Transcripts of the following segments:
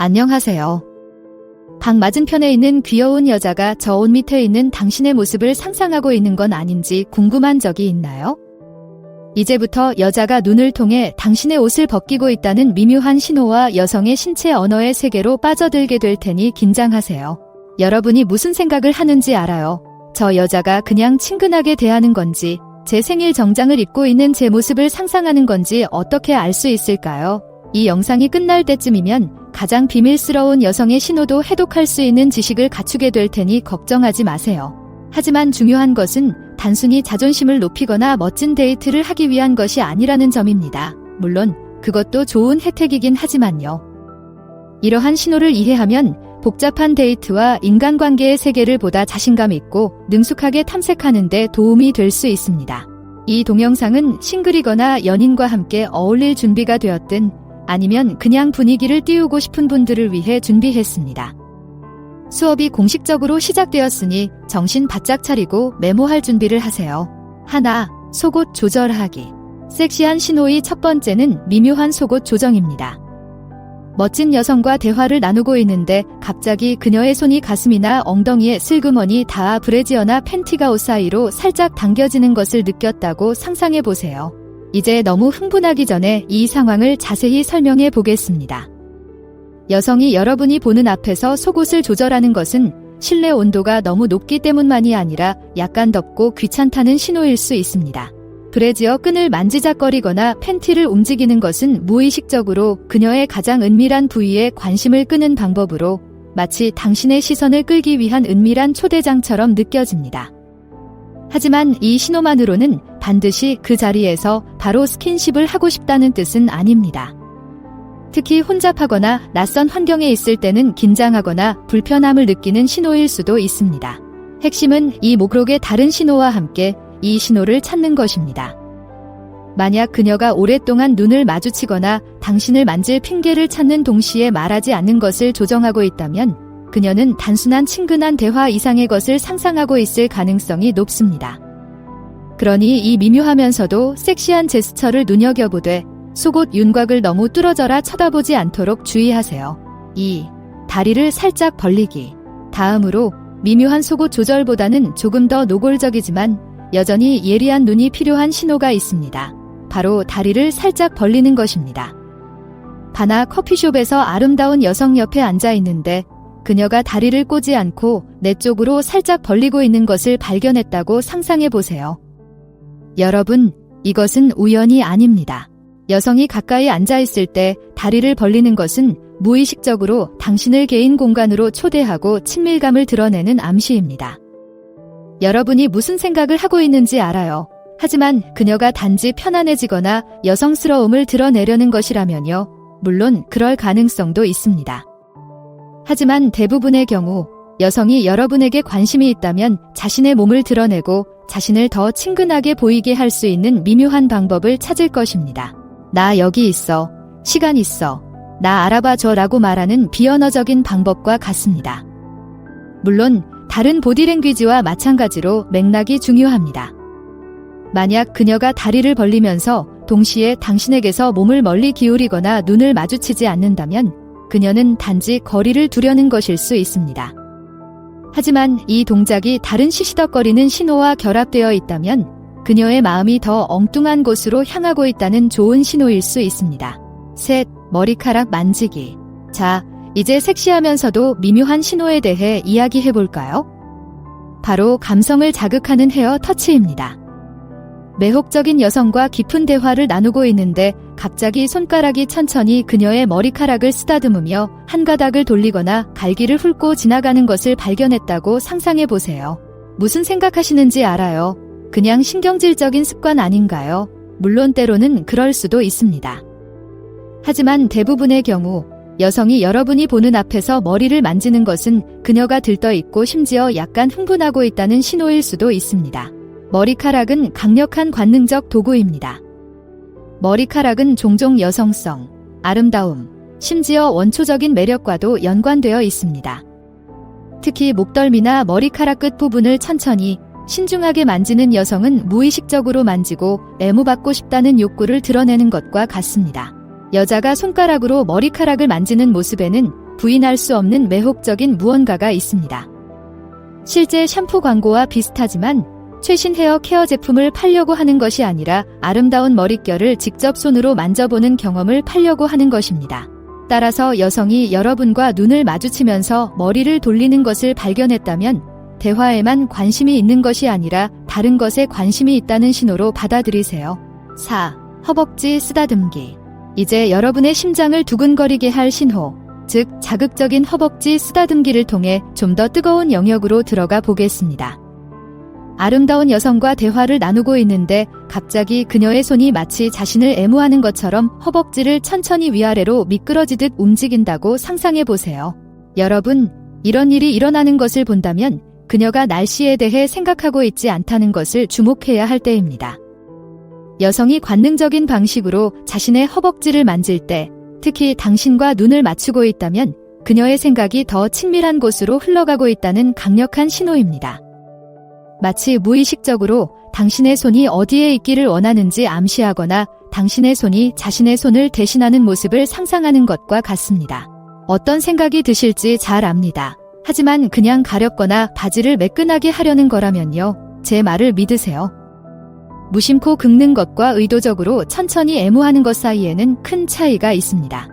안녕하세요. 방 맞은편에 있는 귀여운 여자가 저 옷 밑에 있는 당신의 모습을 상상하고 있는 건 아닌지 궁금한 적이 있나요? 이제부터 여자가 눈을 통해 당신의 옷을 벗기고 있다는 미묘한 신호와 여성의 신체 언어의 세계로 빠져들게 될 테니 긴장하세요. 여러분이 무슨 생각을 하는지 알아요. 저 여자가 그냥 친근하게 대하는 건지, 제 생일 정장을 입고 있는 제 모습을 상상하는 건지 어떻게 알 수 있을까요? 이 영상이 끝날 때쯤이면 가장 비밀스러운 여성의 신호도 해독할 수 있는 지식을 갖추게 될 테니 걱정하지 마세요. 하지만 중요한 것은 단순히 자존심을 높이거나 멋진 데이트를 하기 위한 것이 아니라는 점입니다. 물론 그것도 좋은 혜택이긴 하지만요. 이러한 신호를 이해하면 복잡한 데이트와 인간관계의 세계를 보다 자신감 있고 능숙하게 탐색하는 데 도움이 될 수 있습니다. 이 동영상은 싱글이거나 연인과 함께 어울릴 준비가 되었든 아니면 그냥 분위기를 띄우고 싶은 분들을 위해 준비했습니다. 수업이 공식적으로 시작되었으니 정신 바짝 차리고 메모할 준비를 하세요. 하나, 속옷 조절하기. 섹시한 신호의 첫 번째는 미묘한 속옷 조정입니다. 멋진 여성과 대화를 나누고 있는데 갑자기 그녀의 손이 가슴이나 엉덩이에 슬그머니 닿아 브래지어나 팬티가 옷 사이로 살짝 당겨지는 것을 느꼈다고 상상해 보세요. 이제 너무 흥분하기 전에 이 상황을 자세히 설명해 보겠습니다. 여성이 여러분이 보는 앞에서 속옷을 조절하는 것은 실내 온도가 너무 높기 때문만이 아니라 약간 덥고 귀찮다는 신호일 수 있습니다. 브래지어 끈을 만지작거리거나 팬티를 움직이는 것은 무의식적으로 그녀의 가장 은밀한 부위에 관심을 끄는 방법으로 마치 당신의 시선을 끌기 위한 은밀한 초대장처럼 느껴집니다. 하지만 이 신호만으로는 반드시 그 자리에서 바로 스킨십을 하고 싶다는 뜻은 아닙니다. 특히 혼잡하거나 낯선 환경에 있을 때는 긴장하거나 불편함을 느끼는 신호일 수도 있습니다. 핵심은 이 목록의 다른 신호와 함께 이 신호를 찾는 것입니다. 만약 그녀가 오랫동안 눈을 마주치거나 당신을 만질 핑계를 찾는 동시에 말하지 않는 것을 조정하고 있다면 그녀는 단순한 친근한 대화 이상의 것을 상상하고 있을 가능성이 높습니다. 그러니 이 미묘하면서도 섹시한 제스처를 눈여겨보되 속옷 윤곽을 너무 뚫어져라 쳐다보지 않도록 주의하세요. 2. 다리를 살짝 벌리기. 다음으로 미묘한 속옷 조절보다는 조금 더 노골적이지만 여전히 예리한 눈이 필요한 신호가 있습니다. 바로 다리를 살짝 벌리는 것입니다. 바나 커피숍에서 아름다운 여성 옆에 앉아 있는데 그녀가 다리를 꼬지 않고 내 쪽으로 살짝 벌리고 있는 것을 발견했다고 상상해 보세요. 여러분, 이것은 우연이 아닙니다. 여성이 가까이 앉아 있을 때 다리를 벌리는 것은 무의식적으로 당신을 개인 공간으로 초대하고 친밀감을 드러내는 암시입니다. 여러분이 무슨 생각을 하고 있는지 알아요. 하지만 그녀가 단지 편안해지거나 여성스러움을 드러내려는 것이라면요. 물론 그럴 가능성도 있습니다. 하지만 대부분의 경우 여성이 여러분에게 관심이 있다면 자신의 몸을 드러내고 자신을 더 친근하게 보이게 할 수 있는 미묘한 방법을 찾을 것입니다. 나 여기 있어. 시간 있어. 나 알아봐줘 라고 말하는 비언어적인 방법과 같습니다. 물론 다른 보디랭귀지와 마찬가지로 맥락이 중요합니다. 만약 그녀가 다리를 벌리면서 동시에 당신에게서 몸을 멀리 기울이거나 눈을 마주치지 않는다면 그녀는 단지 거리를 두려는 것일 수 있습니다. 하지만 이 동작이 다른 시시덕거리는 신호와 결합되어 있다면 그녀의 마음이 더 엉뚱한 곳으로 향하고 있다는 좋은 신호일 수 있습니다. 셋, 머리카락 만지기. 자, 이제 섹시하면서도 미묘한 신호에 대해 이야기해볼까요? 바로 감성을 자극하는 헤어 터치입니다. 매혹적인 여성과 깊은 대화를 나누고 있는데 갑자기 손가락이 천천히 그녀의 머리카락을 쓰다듬으며 한 가닥을 돌리거나 갈기를 훑고 지나가는 것을 발견했다고 상상해보세요. 무슨 생각하시는지 알아요. 그냥 신경질적인 습관 아닌가요? 물론 때로는 그럴 수도 있습니다. 하지만 대부분의 경우 여성이 여러분이 보는 앞에서 머리를 만지는 것은 그녀가 들떠있고 심지어 약간 흥분하고 있다는 신호일 수도 있습니다. 머리카락은 강력한 관능적 도구입니다. 머리카락은 종종 여성성, 아름다움, 심지어 원초적인 매력과도 연관되어 있습니다. 특히 목덜미나 머리카락 끝 부분을 천천히 신중하게 만지는 여성은 무의식적으로 만지고 애무받고 싶다는 욕구를 드러내는 것과 같습니다. 여자가 손가락으로 머리카락을 만지는 모습에는 부인할 수 없는 매혹적인 무언가가 있습니다. 실제 샴푸 광고와 비슷하지만 최신 헤어 케어 제품을 팔려고 하는 것이 아니라 아름다운 머릿결을 직접 손으로 만져보는 경험을 팔려고 하는 것입니다. 따라서 여성이 여러분과 눈을 마주치면서 머리를 돌리는 것을 발견했다면 대화에만 관심이 있는 것이 아니라 다른 것에 관심이 있다는 신호로 받아들이세요. 4. 허벅지 쓰다듬기. 이제 여러분의 심장을 두근거리게 할 신호, 즉 자극적인 허벅지 쓰다듬기를 통해 좀 더 뜨거운 영역으로 들어가 보겠습니다. 아름다운 여성과 대화를 나누고 있는데 갑자기 그녀의 손이 마치 자신을 애무하는 것처럼 허벅지를 천천히 위아래로 미끄러지듯 움직인다고 상상해 보세요. 여러분, 이런 일이 일어나는 것을 본다면 그녀가 날씨에 대해 생각하고 있지 않다는 것을 주목해야 할 때입니다. 여성이 관능적인 방식으로 자신의 허벅지를 만질 때, 특히 당신과 눈을 맞추고 있다면 그녀의 생각이 더 친밀한 곳으로 흘러가고 있다는 강력한 신호입니다. 마치 무의식적으로 당신의 손이 어디에 있기를 원하는지 암시하거나 당신의 손이 자신의 손을 대신하는 모습을 상상하는 것과 같습니다. 어떤 생각이 드실지 잘 압니다. 하지만 그냥 가렵거나 바지를 매끈하게 하려는 거라면요. 제 말을 믿으세요. 무심코 긁는 것과 의도적으로 천천히 애무하는 것 사이에는 큰 차이가 있습니다.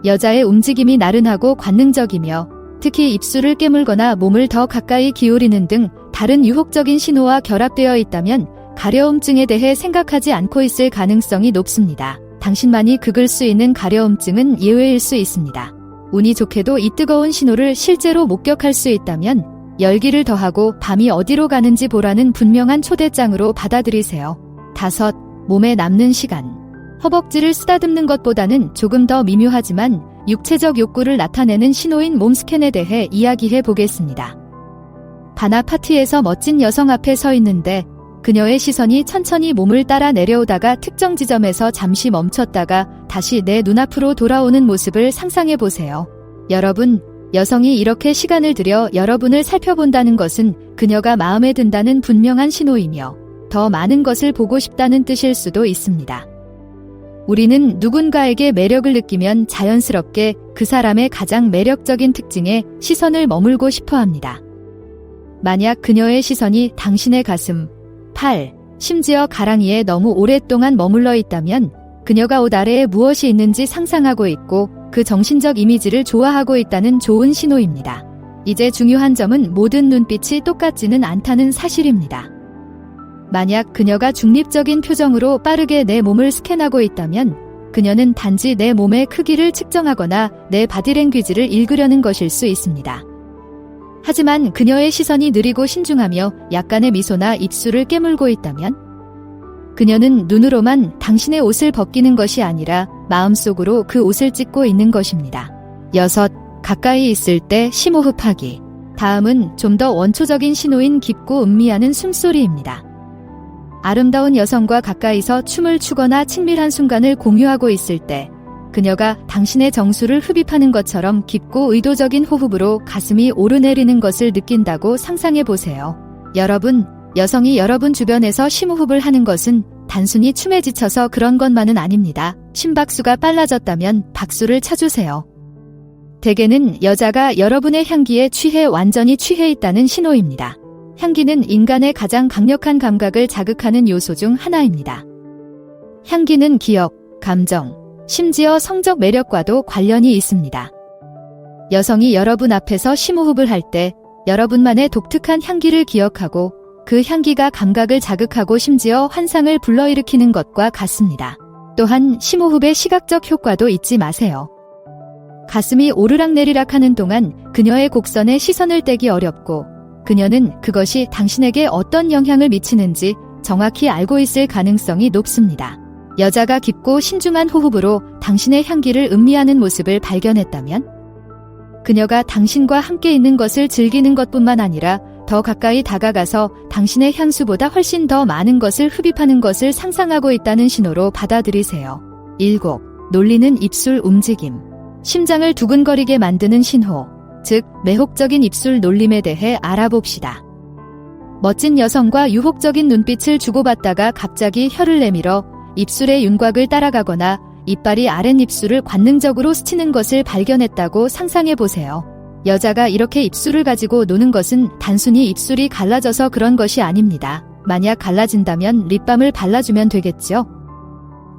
여자의 움직임이 나른하고 관능적이며 특히 입술을 깨물거나 몸을 더 가까이 기울이는 등 다른 유혹적인 신호와 결합되어 있다면 가려움증에 대해 생각하지 않고 있을 가능성이 높습니다. 당신만이 긁을 수 있는 가려움증은 예외일 수 있습니다. 운이 좋게도 이 뜨거운 신호를 실제로 목격할 수 있다면 열기를 더하고 밤이 어디로 가는지 보라는 분명한 초대장으로 받아들이세요. 5. 몸에 남는 시간. 허벅지를 쓰다듬는 것보다는 조금 더 미묘하지만 육체적 욕구를 나타내는 신호인 몸 스캔에 대해 이야기해 보겠습니다. 바나 파티에서 멋진 여성 앞에 서 있는데 그녀의 시선이 천천히 몸을 따라 내려오다가 특정 지점에서 잠시 멈췄다가 다시 내 눈앞으로 돌아오는 모습을 상상해 보세요. 여러분, 여성이 이렇게 시간을 들여 여러분을 살펴본다는 것은 그녀가 마음에 든다는 분명한 신호이며 더 많은 것을 보고 싶다는 뜻일 수도 있습니다. 우리는 누군가에게 매력을 느끼면 자연스럽게 그 사람의 가장 매력적인 특징에 시선을 머물고 싶어 합니다. 만약 그녀의 시선이 당신의 가슴, 팔, 심지어 가랑이에 너무 오랫동안 머물러 있다면 그녀가 옷 아래에 무엇이 있는지 상상하고 있고 그 정신적 이미지를 좋아하고 있다는 좋은 신호입니다. 이제 중요한 점은 모든 눈빛이 똑같지는 않다는 사실입니다. 만약 그녀가 중립적인 표정으로 빠르게 내 몸을 스캔하고 있다면 그녀는 단지 내 몸의 크기를 측정하거나 내 바디랭귀지를 읽으려는 것일 수 있습니다. 하지만 그녀의 시선이 느리고 신중하며 약간의 미소나 입술을 깨물고 있다면 그녀는 눈으로만 당신의 옷을 벗기는 것이 아니라 마음속으로 그 옷을 찢고 있는 것입니다. 6. 가까이 있을 때 심호흡하기. 다음은 좀 더 원초적인 신호인 깊고 음미하는 숨소리입니다. 아름다운 여성과 가까이서 춤을 추거나 친밀한 순간을 공유하고 있을 때 그녀가 당신의 정수를 흡입하는 것처럼 깊고 의도적인 호흡으로 가슴이 오르내리는 것을 느낀다고 상상해 보세요. 여러분, 여성이 여러분 주변에서 심호흡을 하는 것은 단순히 춤에 지쳐서 그런 것만은 아닙니다. 심박수가 빨라졌다면 박수를 쳐주세요. 대개는 여자가 여러분의 향기에 취해 완전히 취해 있다는 신호입니다. 향기는 인간의 가장 강력한 감각을 자극하는 요소 중 하나입니다. 향기는 기억, 감정, 심지어 성적 매력과도 관련이 있습니다. 여성이 여러분 앞에서 심호흡을 할 때 여러분만의 독특한 향기를 기억하고 그 향기가 감각을 자극하고 심지어 환상을 불러일으키는 것과 같습니다. 또한 심호흡의 시각적 효과도 잊지 마세요. 가슴이 오르락내리락 하는 동안 그녀의 곡선에 시선을 떼기 어렵고 그녀는 그것이 당신에게 어떤 영향을 미치는지 정확히 알고 있을 가능성이 높습니다. 여자가 깊고 신중한 호흡으로 당신의 향기를 음미하는 모습을 발견했다면 그녀가 당신과 함께 있는 것을 즐기는 것뿐만 아니라 더 가까이 다가가서 당신의 향수보다 훨씬 더 많은 것을 흡입하는 것을 상상하고 있다는 신호로 받아들이세요. 7. 놀리는 입술 움직임. 심장을 두근거리게 만드는 신호, 즉 매혹적인 입술 놀림에 대해 알아봅시다. 멋진 여성과 유혹적인 눈빛을 주고받다가 갑자기 혀를 내밀어 입술의 윤곽을 따라가거나 이빨이 아랫입술을 관능적으로 스치는 것을 발견했다고 상상해 보세요. 여자가 이렇게 입술을 가지고 노는 것은 단순히 입술이 갈라져서 그런 것이 아닙니다. 만약 갈라진다면 립밤을 발라주면 되겠죠.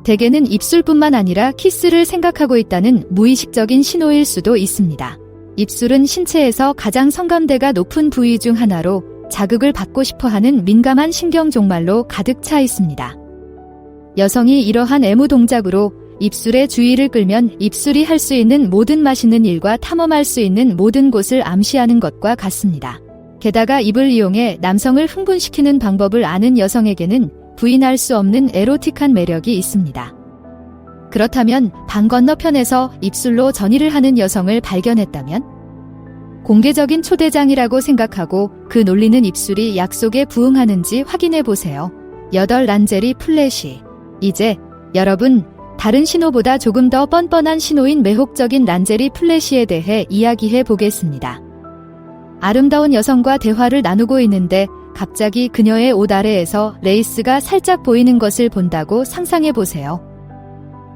대개는 입술뿐만 아니라 키스를 생각하고 있다는 무의식적인 신호일 수도 있습니다. 입술은 신체에서 가장 성감대가 높은 부위 중 하나로 자극을 받고 싶어하는 민감한 신경 종말로 가득 차 있습니다. 여성이 이러한 애무 동작으로 입술의 주의를 끌면 입술이 할 수 있는 모든 맛있는 일과 탐험할 수 있는 모든 곳을 암시하는 것과 같습니다. 게다가 입을 이용해 남성을 흥분시키는 방법을 아는 여성에게는 부인할 수 없는 에로틱한 매력이 있습니다. 그렇다면 방 건너편에서 입술로 전의를 하는 여성을 발견했다면? 공개적인 초대장이라고 생각하고 그 놀리는 입술이 약속에 부응하는지 확인해 보세요. 8. 란제리 플래시. 이제 여러분, 다른 신호보다 조금 더 뻔뻔한 신호인 매혹적인 란제리 플래시에 대해 이야기해 보겠습니다. 아름다운 여성과 대화를 나누고 있는데 갑자기 그녀의 옷 아래에서 레이스가 살짝 보이는 것을 본다고 상상해 보세요.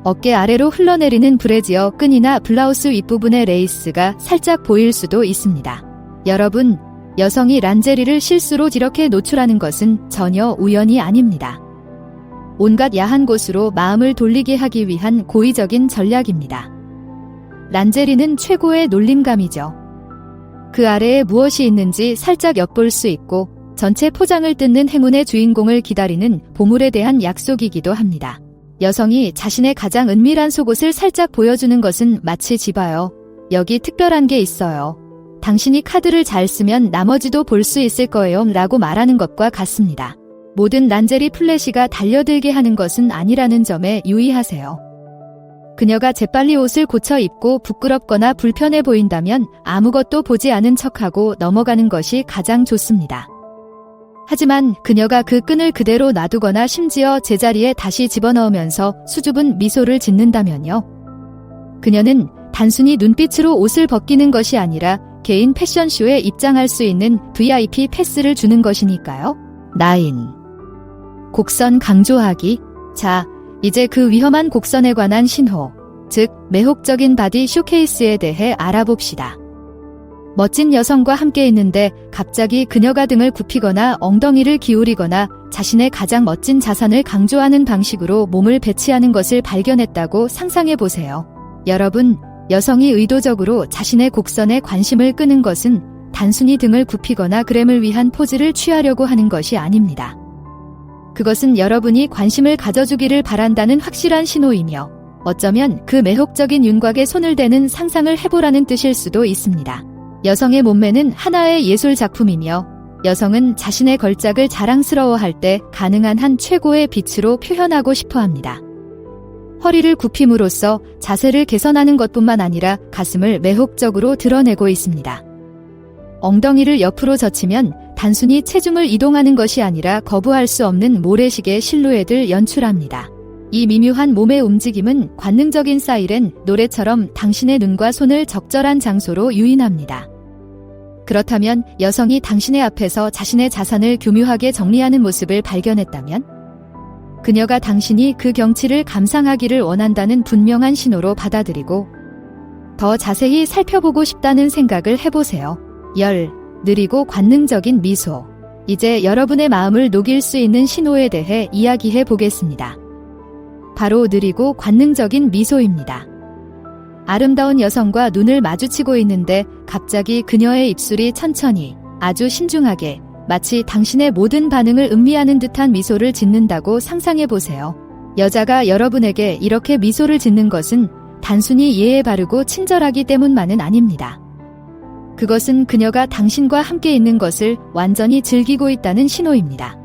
어깨 아래로 흘러내리는 브래지어 끈이나 블라우스 윗부분의 레이스가 살짝 보일 수도 있습니다. 여러분, 여성이 란제리를 실수로 이렇게 노출하는 것은 전혀 우연이 아닙니다. 온갖 야한 곳으로 마음을 돌리게 하기 위한 고의적인 전략입니다. 란제리는 최고의 놀림감이죠. 그 아래에 무엇이 있는지 살짝 엿볼 수 있고 전체 포장을 뜯는 행운의 주인공을 기다리는 보물에 대한 약속이기도 합니다. 여성이 자신의 가장 은밀한 속옷을 살짝 보여주는 것은 마치 지봐요. 여기 특별한 게 있어요. 당신이 카드를 잘 쓰면 나머지도 볼 수 있을 거예요 라고 말하는 것과 같습니다. 모든 란제리 플래시가 달려들게 하는 것은 아니라는 점에 유의하세요. 그녀가 재빨리 옷을 고쳐 입고 부끄럽거나 불편해 보인다면 아무것도 보지 않은 척하고 넘어가는 것이 가장 좋습니다. 하지만 그녀가 그 끈을 그대로 놔두거나 심지어 제자리에 다시 집어넣으면서 수줍은 미소를 짓는다면요. 그녀는 단순히 눈빛으로 옷을 벗기는 것이 아니라 개인 패션쇼에 입장할 수 있는 VIP 패스를 주는 것이니까요. 9. 곡선 강조하기. 자, 이제 그 위험한 곡선에 관한 신호, 즉 매혹적인 바디 쇼케이스에 대해 알아봅시다. 멋진 여성과 함께 있는데 갑자기 그녀가 등을 굽히거나 엉덩이를 기울이거나 자신의 가장 멋진 자산을 강조하는 방식으로 몸을 배치하는 것을 발견했다고 상상해 보세요. 여러분, 여성이 의도적으로 자신의 곡선에 관심을 끄는 것은 단순히 등을 굽히거나 그램을 위한 포즈를 취하려고 하는 것이 아닙니다. 그것은 여러분이 관심을 가져주기를 바란다는 확실한 신호이며 어쩌면 그 매혹적인 윤곽에 손을 대는 상상을 해보라는 뜻일 수도 있습니다. 여성의 몸매는 하나의 예술 작품이며 여성은 자신의 걸작을 자랑스러워할 때 가능한 한 최고의 빛으로 표현하고 싶어 합니다. 허리를 굽힘으로써 자세를 개선하는 것뿐만 아니라 가슴을 매혹적으로 드러내고 있습니다. 엉덩이를 옆으로 젖히면 단순히 체중을 이동하는 것이 아니라 거부할 수 없는 모래시계 실루엣을 연출합니다. 이 미묘한 몸의 움직임은 관능적인 사이렌 노래처럼 당신의 눈과 손을 적절한 장소로 유인합니다. 그렇다면 여성이 당신의 앞에서 자신의 자산을 교묘하게 정리하는 모습을 발견했다면? 그녀가 당신이 그 경치를 감상하기를 원한다는 분명한 신호로 받아들이고 더 자세히 살펴보고 싶다는 생각을 해보세요. 10. 느리고 관능적인 미소. 이제 여러분의 마음을 녹일 수 있는 신호에 대해 이야기해 보겠습니다. 바로 느리고 관능적인 미소입니다. 아름다운 여성과 눈을 마주치고 있는데 갑자기 그녀의 입술이 천천히, 아주 신중하게, 마치 당신의 모든 반응을 음미하는 듯한 미소를 짓는다고 상상해 보세요. 여자가 여러분에게 이렇게 미소를 짓는 것은 단순히 예에 바르고 친절하기 때문만은 아닙니다. 그것은 그녀가 당신과 함께 있는 것을 완전히 즐기고 있다는 신호입니다.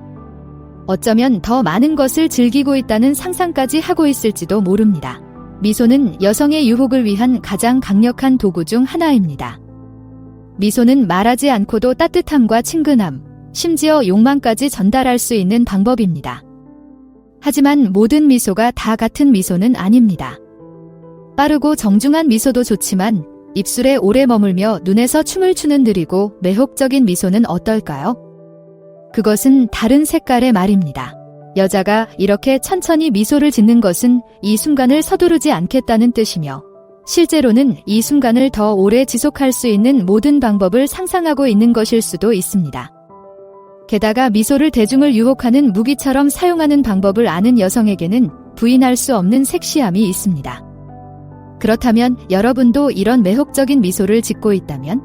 어쩌면 더 많은 것을 즐기고 있다는 상상까지 하고 있을지도 모릅니다. 미소는 여성의 유혹을 위한 가장 강력한 도구 중 하나입니다. 미소는 말하지 않고도 따뜻함과 친근함, 심지어 욕망까지 전달할 수 있는 방법입니다. 하지만 모든 미소가 다 같은 미소는 아닙니다. 빠르고 정중한 미소도 좋지만 입술에 오래 머물며 눈에서 춤을 추는 느리고 매혹적인 미소는 어떨까요? 그것은 다른 색깔의 말입니다. 여자가 이렇게 천천히 미소를 짓는 것은 이 순간을 서두르지 않겠다는 뜻이며 실제로는 이 순간을 더 오래 지속할 수 있는 모든 방법을 상상하고 있는 것일 수도 있습니다. 게다가 미소를 대중을 유혹하는 무기처럼 사용하는 방법을 아는 여성에게는 부인할 수 없는 섹시함이 있습니다. 그렇다면 여러분도 이런 매혹적인 미소를 짓고 있다면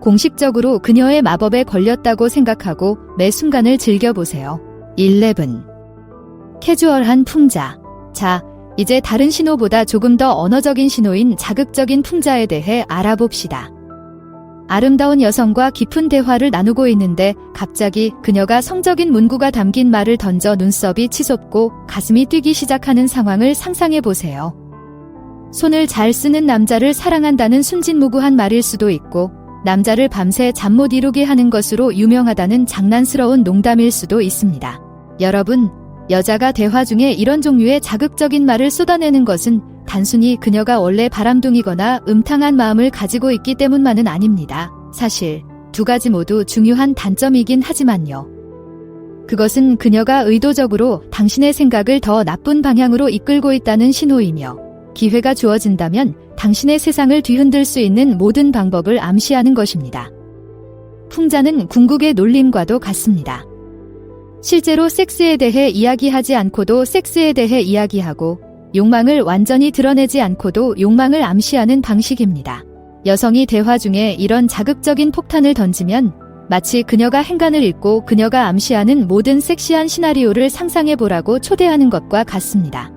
공식적으로 그녀의 마법에 걸렸다고 생각하고 매 순간을 즐겨보세요. 11. 캐주얼한 풍자. 자, 이제 다른 신호보다 조금 더 언어적인 신호인 자극적인 풍자에 대해 알아봅시다. 아름다운 여성과 깊은 대화를 나누고 있는데 갑자기 그녀가 성적인 문구가 담긴 말을 던져 눈썹이 치솟고 가슴이 뛰기 시작하는 상황을 상상해 보세요. 손을 잘 쓰는 남자를 사랑한다는 순진무구한 말일 수도 있고 남자를 밤새 잠 못 이루게 하는 것으로 유명하다는 장난스러운 농담일 수도 있습니다. 여러분, 여자가 대화 중에 이런 종류의 자극적인 말을 쏟아내는 것은 단순히 그녀가 원래 바람둥이거나 음탕한 마음을 가지고 있기 때문만은 아닙니다. 사실 두 가지 모두 중요한 단점이긴 하지만요. 그것은 그녀가 의도적으로 당신의 생각을 더 나쁜 방향으로 이끌고 있다는 신호이며 기회가 주어진다면 당신의 세상을 뒤흔들 수 있는 모든 방법을 암시하는 것입니다. 풍자는 궁극의 놀림과도 같습니다. 실제로 섹스에 대해 이야기하지 않고도 섹스에 대해 이야기하고 욕망을 완전히 드러내지 않고도 욕망을 암시하는 방식입니다. 여성이 대화 중에 이런 자극적인 폭탄을 던지면 마치 그녀가 행간을 읽고 그녀가 암시하는 모든 섹시한 시나리오를 상상해보라고 초대하는 것과 같습니다.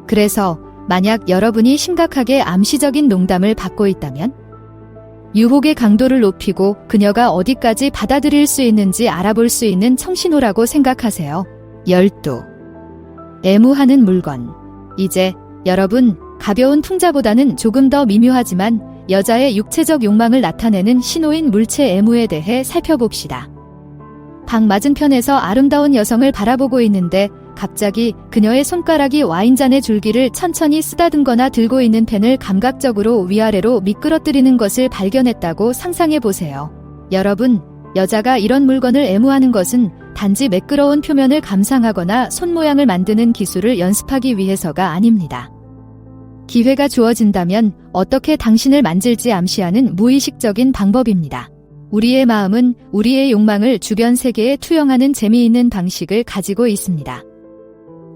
그래서 만약 여러분이 심각하게 암시적인 농담을 받고 있다면 유혹의 강도를 높이고 그녀가 어디까지 받아들일 수 있는지 알아볼 수 있는 청신호라고 생각하세요. 12. 애무하는 물건. 이제 여러분, 가벼운 풍자보다는 조금 더 미묘하지만 여자의 육체적 욕망을 나타내는 신호인 물체 애무에 대해 살펴봅시다. 방 맞은편에서 아름다운 여성을 바라보고 있는데 갑자기 그녀의 손가락이 와인잔의 줄기를 천천히 쓰다듬거나 들고 있는 펜을 감각적으로 위아래로 미끄러뜨리는 것을 발견했다고 상상해보세요. 여러분, 여자가 이런 물건을 애무하는 것은 단지 매끄러운 표면을 감상하거나 손 모양을 만드는 기술을 연습하기 위해서가 아닙니다. 기회가 주어진다면 어떻게 당신을 만질지 암시하는 무의식적인 방법입니다. 우리의 마음은 우리의 욕망을 주변 세계에 투영하는 재미있는 방식을 가지고 있습니다.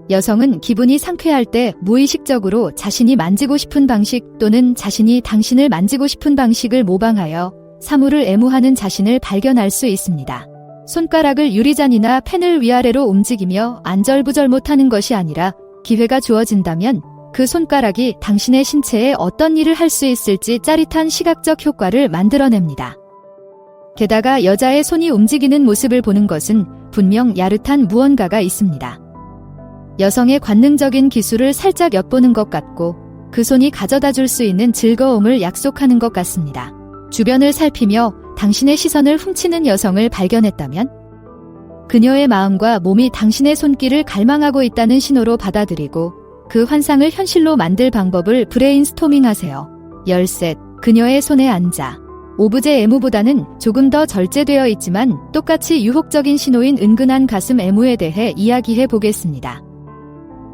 여성은 기분이 상쾌할 때 무의식적으로 자신이 만지고 싶은 방식 또는 자신이 당신을 만지고 싶은 방식을 모방하여 사물을 애무하는 자신을 발견할 수 있습니다. 손가락을 유리잔이나 펜을 위아래로 움직이며 안절부절 못하는 것이 아니라 기회가 주어진다면 그 손가락이 당신의 신체에 어떤 일을 할 수 있을지 짜릿한 시각적 효과를 만들어냅니다. 게다가 여자의 손이 움직이는 모습을 보는 것은 분명 야릇한 무언가가 있습니다. 여성의 관능적인 기술을 살짝 엿보는 것 같고 그 손이 가져다 줄 수 있는 즐거움을 약속하는 것 같습니다. 주변을 살피며 당신의 시선을 훔치는 여성을 발견했다면 그녀의 마음과 몸이 당신의 손길을 갈망하고 있다는 신호로 받아들이고 그 환상을 현실로 만들 방법을 브레인스토밍하세요. 13. 그녀의 손에 앉아. 오브제 애무보다는 조금 더 절제되어 있지만 똑같이 유혹적인 신호인 은근한 가슴 애무에 대해 이야기해 보겠습니다.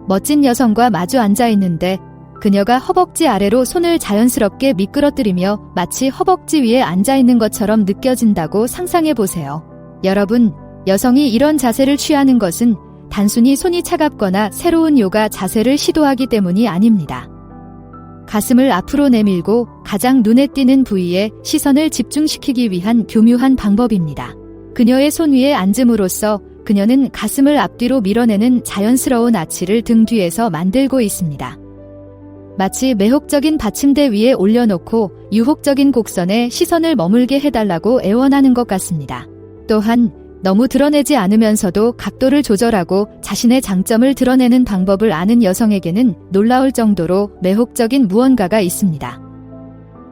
멋진 여성과 마주 앉아 있는데 그녀가 허벅지 아래로 손을 자연스럽게 미끄러뜨리며 마치 허벅지 위에 앉아 있는 것처럼 느껴진다고 상상해 보세요. 여러분, 여성이 이런 자세를 취하는 것은 단순히 손이 차갑거나 새로운 요가 자세를 시도하기 때문이 아닙니다. 가슴을 앞으로 내밀고 가장 눈에 띄는 부위에 시선을 집중시키기 위한 교묘한 방법입니다. 그녀의 손 위에 앉음으로써 그녀는 가슴을 앞뒤로 밀어내는 자연스러운 아치를 등 뒤에서 만들고 있습니다. 마치 매혹적인 받침대 위에 올려놓고 유혹적인 곡선에 시선을 머물게 해달라고 애원하는 것 같습니다. 또한 너무 드러내지 않으면서도 각도를 조절하고 자신의 장점을 드러내는 방법을 아는 여성에게는 놀라울 정도로 매혹적인 무언가가 있습니다.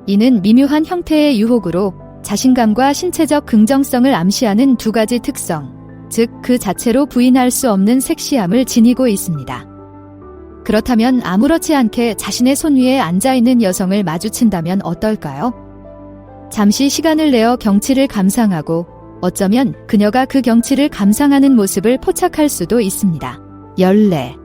이는 미묘한 형태의 유혹으로 자신감과 신체적 긍정성을 암시하는 두 가지 특성, 즉 그 자체로 부인할 수 없는 섹시함을 지니고 있습니다. 그렇다면 아무렇지 않게 자신의 손 위에 앉아있는 여성을 마주친다면 어떨까요? 잠시 시간을 내어 경치를 감상하고 어쩌면 그녀가 그 경치를 감상하는 모습을 포착할 수도 있습니다. 14.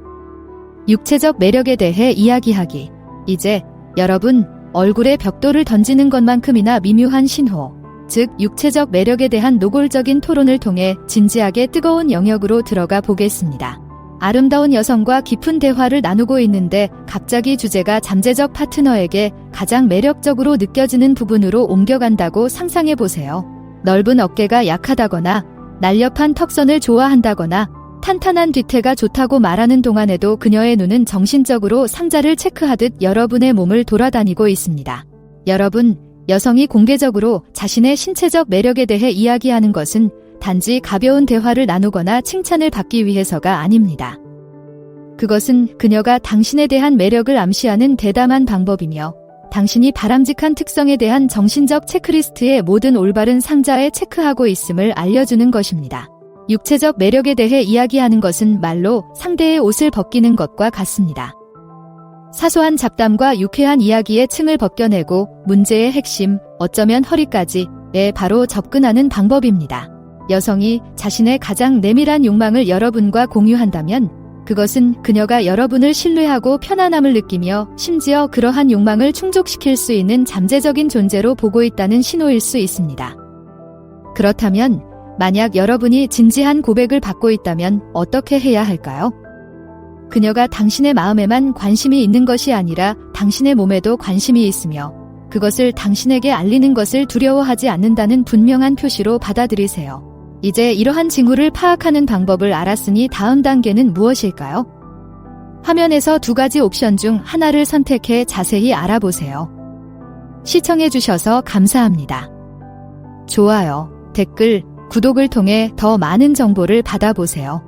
육체적 매력에 대해 이야기하기. 이제 여러분, 얼굴에 벽돌을 던지는 것만큼이나 미묘한 신호, 즉 육체적 매력에 대한 노골적인 토론을 통해 진지하게 뜨거운 영역으로 들어가 보겠습니다. 아름다운 여성과 깊은 대화를 나누고 있는데 갑자기 주제가 잠재적 파트너에게 가장 매력적으로 느껴지는 부분으로 옮겨간다고 상상해 보세요. 넓은 어깨가 약하다거나 날렵한 턱선을 좋아한다거나 탄탄한 뒤태가 좋다고 말하는 동안에도 그녀의 눈은 정신적으로 상자를 체크하듯 여러분의 몸을 돌아다니고 있습니다. 여러분, 여성이 공개적으로 자신의 신체적 매력에 대해 이야기하는 것은 단지 가벼운 대화를 나누거나 칭찬을 받기 위해서가 아닙니다. 그것은 그녀가 당신에 대한 매력을 암시하는 대담한 방법이며 당신이 바람직한 특성에 대한 정신적 체크리스트의 모든 올바른 상자에 체크하고 있음을 알려주는 것입니다. 육체적 매력에 대해 이야기하는 것은 말로 상대의 옷을 벗기는 것과 같습니다. 사소한 잡담과 유쾌한 이야기의 층을 벗겨내고 문제의 핵심, 어쩌면 허리까지에 바로 접근하는 방법입니다. 여성이 자신의 가장 내밀한 욕망을 여러분과 공유한다면 그것은 그녀가 여러분을 신뢰하고 편안함을 느끼며 심지어 그러한 욕망을 충족시킬 수 있는 잠재적인 존재로 보고 있다는 신호일 수 있습니다. 그렇다면 만약 여러분이 진지한 고백을 받고 있다면 어떻게 해야 할까요? 그녀가 당신의 마음에만 관심이 있는 것이 아니라 당신의 몸에도 관심이 있으며 그것을 당신에게 알리는 것을 두려워하지 않는다는 분명한 표시로 받아들이세요. 이제 이러한 징후를 파악하는 방법을 알았으니 다음 단계는 무엇일까요? 화면에서 두 가지 옵션 중 하나를 선택해 자세히 알아보세요. 시청해주셔서 감사합니다. 좋아요, 댓글, 구독을 통해 더 많은 정보를 받아보세요.